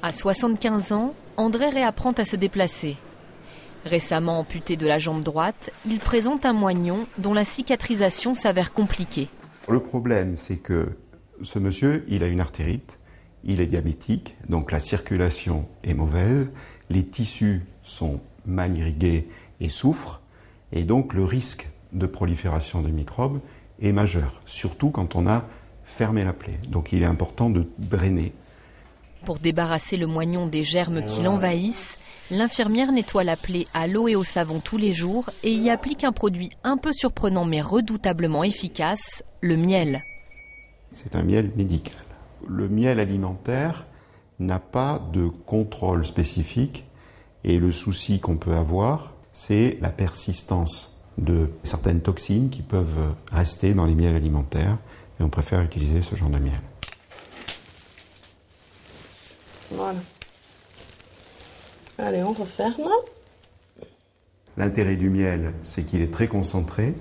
À 75 ans, André réapprend à se déplacer. Récemment amputé de la jambe droite, il présente un moignon dont la cicatrisation s'avère compliquée. Le problème, c'est que ce monsieur, il a une artérite, il est diabétique, donc la circulation est mauvaise, les tissus sont mal irrigués et souffrent, et donc le risque de prolifération de microbes est majeur, surtout quand on a fermé la plaie. Donc il est important de drainer. Pour débarrasser le moignon des germes qui l'envahissent, l'infirmière nettoie la plaie à l'eau et au savon tous les jours et y applique un produit un peu surprenant mais redoutablement efficace, le miel. C'est un miel médical. Le miel alimentaire n'a pas de contrôle spécifique et le souci qu'on peut avoir, c'est la persistance de certaines toxines qui peuvent rester dans les miels alimentaires et on préfère utiliser ce genre de miel. Voilà. Allez, on referme. L'intérêt du miel, c'est qu'il est très concentré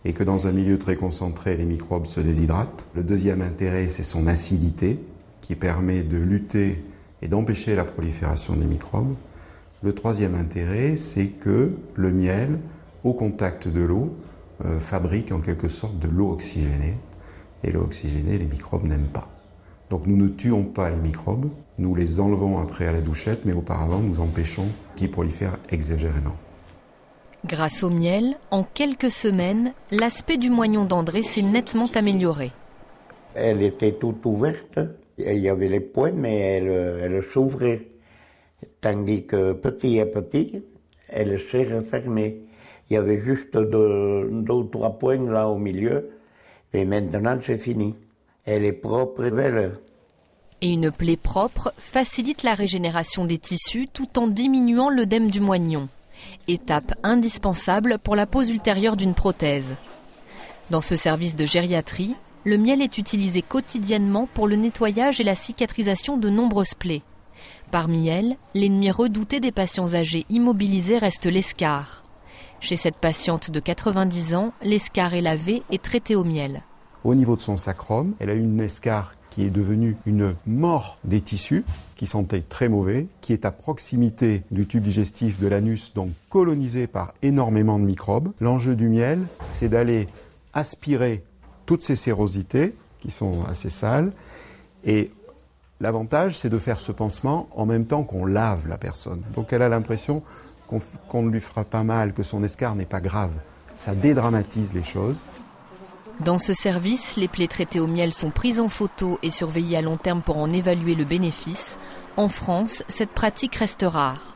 et que dans un milieu très concentré, les microbes se déshydratent. Le deuxième intérêt, c'est son acidité qui permet de lutter et d'empêcher la prolifération des microbes. Le troisième intérêt, c'est que le miel, au contact de l'eau, fabrique en quelque sorte de l'eau oxygénée. Et l'eau oxygénée, les microbes n'aiment pas. Donc nous ne tuons pas les microbes, nous les enlevons après à la douchette, mais auparavant nous empêchons qu'ils prolifèrent exagérément. Grâce au miel, en quelques semaines, l'aspect du moignon d'André s'est nettement amélioré. Elle était toute ouverte, il y avait les points, mais elle s'ouvrait. Tandis que petit à petit, elle s'est refermée. Il y avait juste deux ou trois points là au milieu, et maintenant c'est fini. Elle est propre et belle. Et une plaie propre facilite la régénération des tissus tout en diminuant l'œdème du moignon. Étape indispensable pour la pose ultérieure d'une prothèse. Dans ce service de gériatrie, le miel est utilisé quotidiennement pour le nettoyage et la cicatrisation de nombreuses plaies. Parmi elles, l'ennemi redouté des patients âgés immobilisés reste l'escar. Chez cette patiente de 90 ans, l'escar est lavé et traité au miel. Au niveau de son sacrum, elle a une escarre qui est devenue une mort des tissus, qui sentait très mauvais, qui est à proximité du tube digestif de l'anus, donc colonisé par énormément de microbes. L'enjeu du miel, c'est d'aller aspirer toutes ces sérosités, qui sont assez sales, et l'avantage, c'est de faire ce pansement en même temps qu'on lave la personne. Donc elle a l'impression qu'on ne lui fera pas mal, que son escarre n'est pas grave. Ça dédramatise les choses. Dans ce service, les plaies traitées au miel sont prises en photo et surveillées à long terme pour en évaluer le bénéfice. En France, cette pratique reste rare.